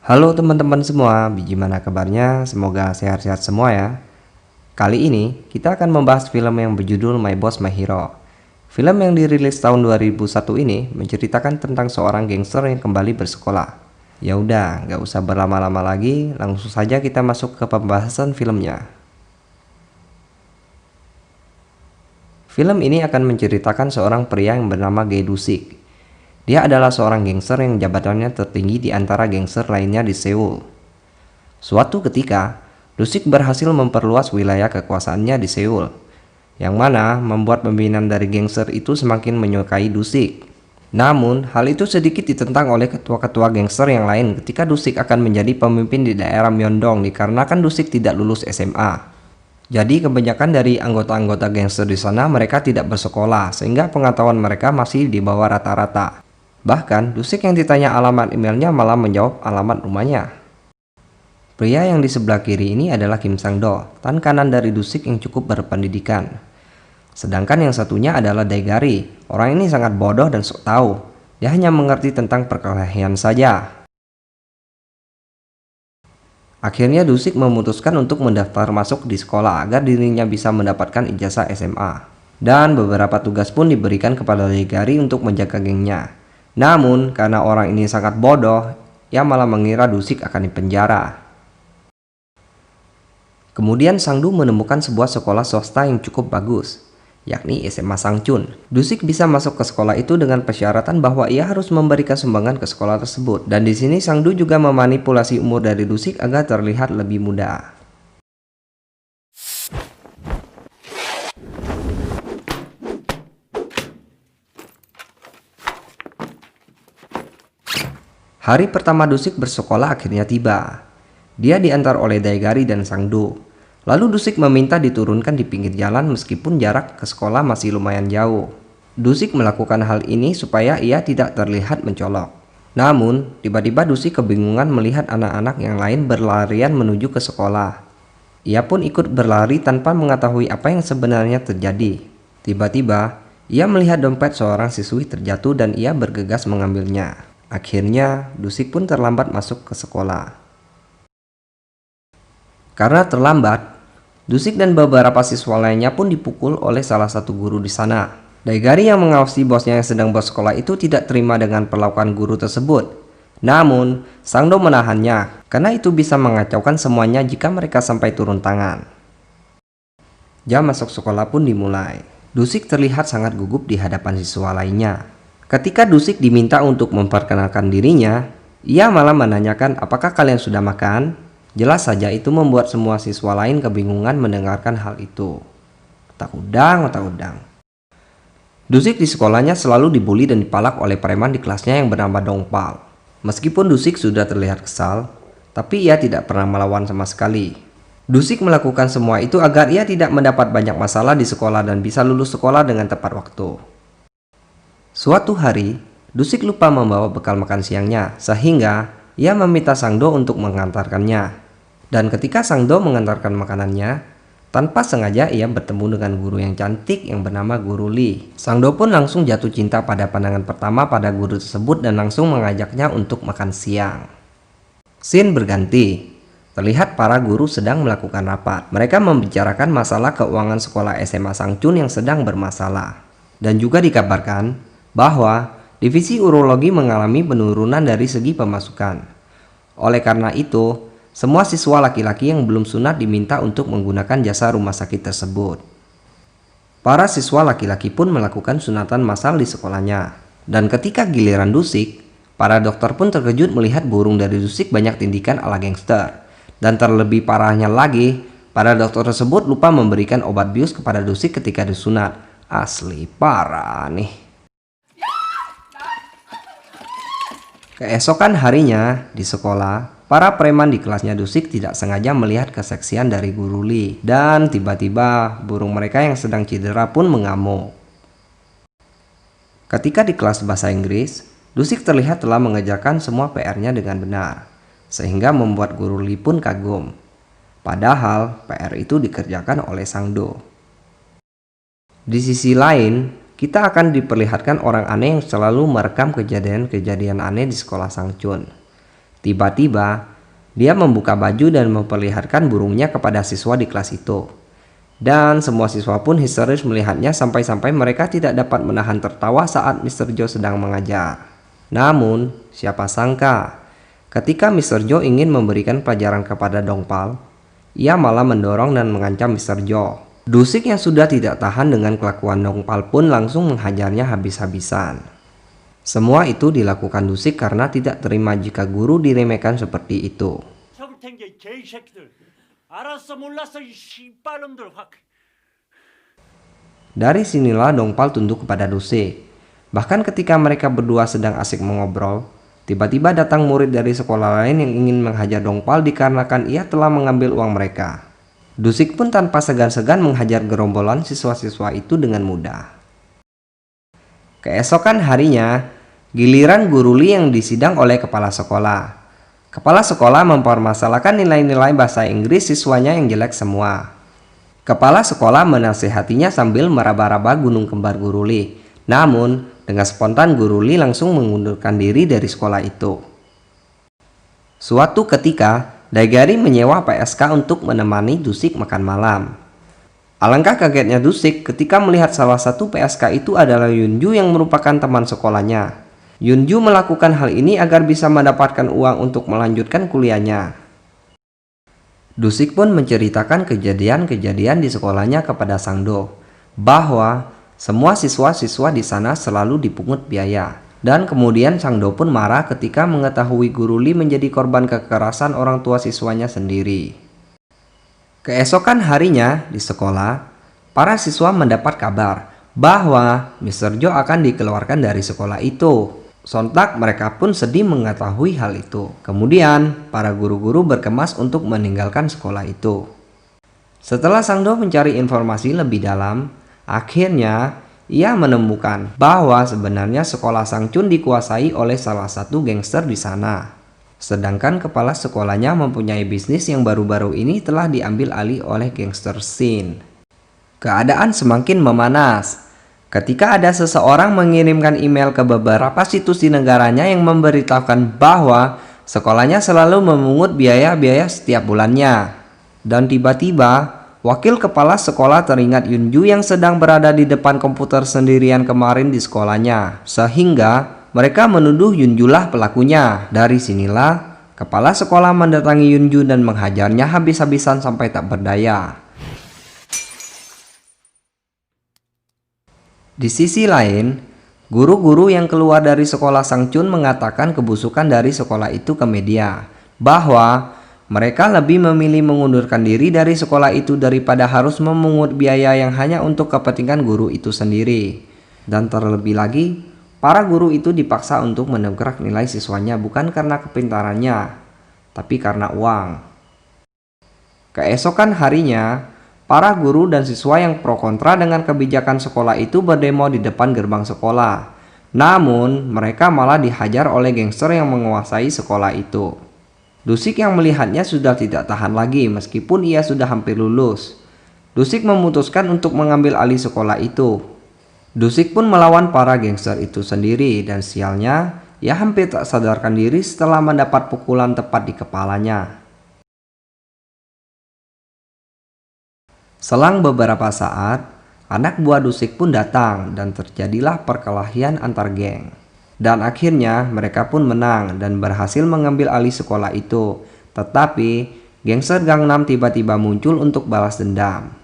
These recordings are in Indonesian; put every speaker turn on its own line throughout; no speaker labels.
Halo teman-teman semua, gimana kabarnya? Semoga sehat-sehat semua ya. Kali ini kita akan membahas film yang berjudul My Boss My Hero. Film yang dirilis tahun 2001 ini menceritakan tentang seorang gangster yang kembali bersekolah. Ya udah, nggak usah berlama-lama lagi, langsung saja kita masuk ke pembahasan filmnya. Film ini akan menceritakan seorang pria yang bernama Gay Dusik. Dia adalah seorang gangster yang jabatannya tertinggi di antara gangster lainnya di Seoul. Suatu ketika, Dusik berhasil memperluas wilayah kekuasaannya di Seoul, yang mana membuat pimpinan dari gangster itu semakin menyukai Dusik. Namun, hal itu sedikit ditentang oleh ketua-ketua gangster yang lain ketika Dusik akan menjadi pemimpin di daerah Myeongdong dikarenakan Dusik tidak lulus SMA. Jadi kebanyakan dari anggota-anggota gangster di sana mereka tidak bersekolah sehingga pengetahuan mereka masih di bawah rata-rata. Bahkan Dusik yang ditanya alamat emailnya malah menjawab alamat rumahnya. Pria yang di sebelah kiri ini adalah Kim Sang-do, tan kanan dari Dusik yang cukup berpendidikan. Sedangkan yang satunya adalah Daegari. Orang ini sangat bodoh dan sok tahu. Dia hanya mengerti tentang perkelahian saja. Akhirnya Dusik memutuskan untuk mendaftar masuk di sekolah agar dirinya bisa mendapatkan ijazah SMA. Dan beberapa tugas pun diberikan kepada Daegari untuk menjaga gengnya. Namun karena orang ini sangat bodoh, ia malah mengira Dusik akan dipenjara. Kemudian Sang-do menemukan sebuah sekolah swasta yang cukup bagus, yakni SMA Sangchun. Dusik bisa masuk ke sekolah itu dengan persyaratan bahwa ia harus memberikan sumbangan ke sekolah tersebut. Dan di sini Sang-do juga memanipulasi umur dari Dusik agar terlihat lebih muda. Hari pertama Dusik bersekolah akhirnya tiba. Dia diantar oleh Daegari dan Sang-do. Lalu Dusik meminta diturunkan di pinggir jalan meskipun jarak ke sekolah masih lumayan jauh. Dusik melakukan hal ini supaya ia tidak terlihat mencolok. Namun, tiba-tiba Dusik kebingungan melihat anak-anak yang lain berlarian menuju ke sekolah. Ia pun ikut berlari tanpa mengetahui apa yang sebenarnya terjadi. Tiba-tiba, ia melihat dompet seorang siswi terjatuh dan ia bergegas mengambilnya. Akhirnya, Dusik pun terlambat masuk ke sekolah. Karena terlambat, Dusik dan beberapa siswa lainnya pun dipukul oleh salah satu guru di sana. Daegari yang mengawasi bosnya yang sedang bersekolah itu tidak terima dengan perlakuan guru tersebut. Namun, Sang-do menahannya, karena itu bisa mengacaukan semuanya jika mereka sampai turun tangan. Jam masuk sekolah pun dimulai. Dusik terlihat sangat gugup di hadapan siswa lainnya. Ketika Dusik diminta untuk memperkenalkan dirinya, ia malah menanyakan apakah kalian sudah makan? Jelas saja itu membuat semua siswa lain kebingungan mendengarkan hal itu. Otak udang. Dusik di sekolahnya selalu dibully dan dipalak oleh preman di kelasnya yang bernama Dongpal. Meskipun Dusik sudah terlihat kesal, tapi ia tidak pernah melawan sama sekali. Dusik melakukan semua itu agar ia tidak mendapat banyak masalah di sekolah dan bisa lulus sekolah dengan tepat waktu. Suatu hari, Dusik lupa membawa bekal makan siangnya, sehingga ia meminta Sang-do untuk mengantarkannya. Dan ketika Sang-do mengantarkan makanannya, tanpa sengaja ia bertemu dengan guru yang cantik yang bernama Guru Lee. Sang-do pun langsung jatuh cinta pada pandangan pertama pada guru tersebut dan langsung mengajaknya untuk makan siang. Scene berganti. Terlihat para guru sedang melakukan rapat. Mereka membicarakan masalah keuangan sekolah SMA Sangchun yang sedang bermasalah. Dan juga dikabarkan bahwa divisi urologi mengalami penurunan dari segi pemasukan. Oleh karena itu, semua siswa laki-laki yang belum sunat diminta untuk menggunakan jasa rumah sakit tersebut. Para siswa laki-laki pun melakukan sunatan massal di sekolahnya. Dan ketika giliran Dusik, para dokter pun terkejut melihat burung dari Dusik banyak tindikan ala gangster. Dan terlebih parahnya lagi, para dokter tersebut lupa memberikan obat bius kepada Dusik ketika disunat. Asli parah nih. Keesokan harinya di sekolah, para preman di kelasnya Dusik tidak sengaja melihat keseksian dari Guru Lee. Dan tiba-tiba burung mereka yang sedang cedera pun mengamuk. Ketika di kelas bahasa Inggris, Dusik terlihat telah mengerjakan semua PR-nya dengan benar. Sehingga membuat Guru Lee pun kagum. Padahal PR itu dikerjakan oleh Sang-do. Di sisi lain, kita akan diperlihatkan orang aneh yang selalu merekam kejadian-kejadian aneh di sekolah Sangchun. Tiba-tiba, dia membuka baju dan memperlihatkan burungnya kepada siswa di kelas itu. Dan semua siswa pun histeris melihatnya sampai-sampai mereka tidak dapat menahan tertawa saat Mr. Joe sedang mengajar. Namun, siapa sangka, ketika Mr. Joe ingin memberikan pelajaran kepada Dongpal, ia malah mendorong dan mengancam Mr. Joe. Dusik yang sudah tidak tahan dengan kelakuan Dongpal pun langsung menghajarnya habis-habisan. Semua itu dilakukan Dusik karena tidak terima jika guru diremehkan seperti itu. Dari sinilah Dongpal tunduk kepada Dusik. Bahkan ketika mereka berdua sedang asik mengobrol, tiba-tiba datang murid dari sekolah lain yang ingin menghajar Dongpal dikarenakan ia telah mengambil uang mereka. Dusik pun tanpa segan-segan menghajar gerombolan siswa-siswa itu dengan mudah. Keesokan harinya, giliran Guru Li yang disidang oleh kepala sekolah. Kepala sekolah mempermasalahkan nilai-nilai bahasa Inggris siswanya yang jelek semua. Kepala sekolah menasihatinya sambil meraba-raba gunung kembar Guru Li. Namun, dengan spontan Guru Li langsung mengundurkan diri dari sekolah itu. Suatu ketika, Daigari menyewa PSK untuk menemani Dusik makan malam. Alangkah kagetnya Dusik ketika melihat salah satu PSK itu adalah Yunju yang merupakan teman sekolahnya. Yunju melakukan hal ini agar bisa mendapatkan uang untuk melanjutkan kuliahnya. Dusik pun menceritakan kejadian-kejadian di sekolahnya kepada Sangdo, bahwa semua siswa-siswa di sana selalu dipungut biaya. Dan kemudian Sangdo pun marah ketika mengetahui Guru Li menjadi korban kekerasan orang tua siswanya sendiri. Keesokan harinya di sekolah, para siswa mendapat kabar bahwa Mr. Joe akan dikeluarkan dari sekolah itu. Sontak mereka pun sedih mengetahui hal itu. Kemudian para guru-guru berkemas untuk meninggalkan sekolah itu. Setelah Sangdo mencari informasi lebih dalam, akhirnya ia menemukan bahwa sebenarnya sekolah Sangchun dikuasai oleh salah satu gangster di sana. Sedangkan kepala sekolahnya mempunyai bisnis yang baru-baru ini telah diambil alih oleh gangster Shin. Keadaan semakin memanas ketika ada seseorang mengirimkan email ke beberapa situs di negaranya yang memberitahukan bahwa sekolahnya selalu memungut biaya-biaya setiap bulannya. Dan tiba-tiba, wakil kepala sekolah teringat Yunju yang sedang berada di depan komputer sendirian kemarin di sekolahnya. Sehingga mereka menuduh Yunjulah pelakunya. Dari sinilah, kepala sekolah mendatangi Yunju dan menghajarnya habis-habisan sampai tak berdaya. Di sisi lain, guru-guru yang keluar dari sekolah Sangchun mengatakan kebusukan dari sekolah itu ke media, bahwa mereka lebih memilih mengundurkan diri dari sekolah itu daripada harus memungut biaya yang hanya untuk kepentingan guru itu sendiri. Dan terlebih lagi, para guru itu dipaksa untuk mendongkrak nilai siswanya bukan karena kepintarannya, tapi karena uang. Keesokan harinya, para guru dan siswa yang pro kontra dengan kebijakan sekolah itu berdemo di depan gerbang sekolah. Namun, mereka malah dihajar oleh gangster yang menguasai sekolah itu. Dusik yang melihatnya sudah tidak tahan lagi meskipun ia sudah hampir lulus. Dusik memutuskan untuk mengambil alih sekolah itu. Dusik pun melawan para gangster itu sendiri dan sialnya, ia hampir tak sadarkan diri setelah mendapat pukulan tepat di kepalanya. Selang beberapa saat, anak buah Dusik pun datang dan terjadilah perkelahian antar geng. Dan akhirnya mereka pun menang dan berhasil mengambil alih sekolah itu. Tetapi, gangster Gangnam tiba-tiba muncul untuk balas dendam.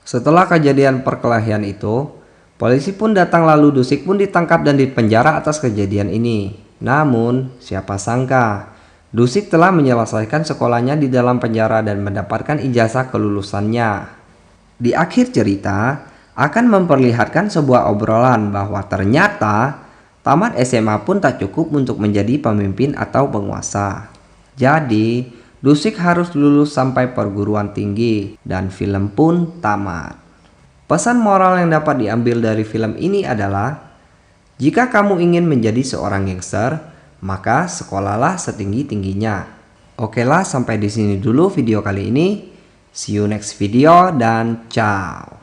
Setelah kejadian perkelahian itu, polisi pun datang lalu Dusik pun ditangkap dan dipenjara atas kejadian ini. Namun, siapa sangka Dusik telah menyelesaikan sekolahnya di dalam penjara dan mendapatkan ijazah kelulusannya. Di akhir cerita, akan memperlihatkan sebuah obrolan bahwa ternyata tamat SMA pun tak cukup untuk menjadi pemimpin atau penguasa. Jadi, Dusik harus lulus sampai perguruan tinggi dan film pun tamat. Pesan moral yang dapat diambil dari film ini adalah, jika kamu ingin menjadi seorang gangster, maka sekolahlah setinggi-tingginya. Oke lah, sampai di sini dulu video kali ini. See you next video dan ciao.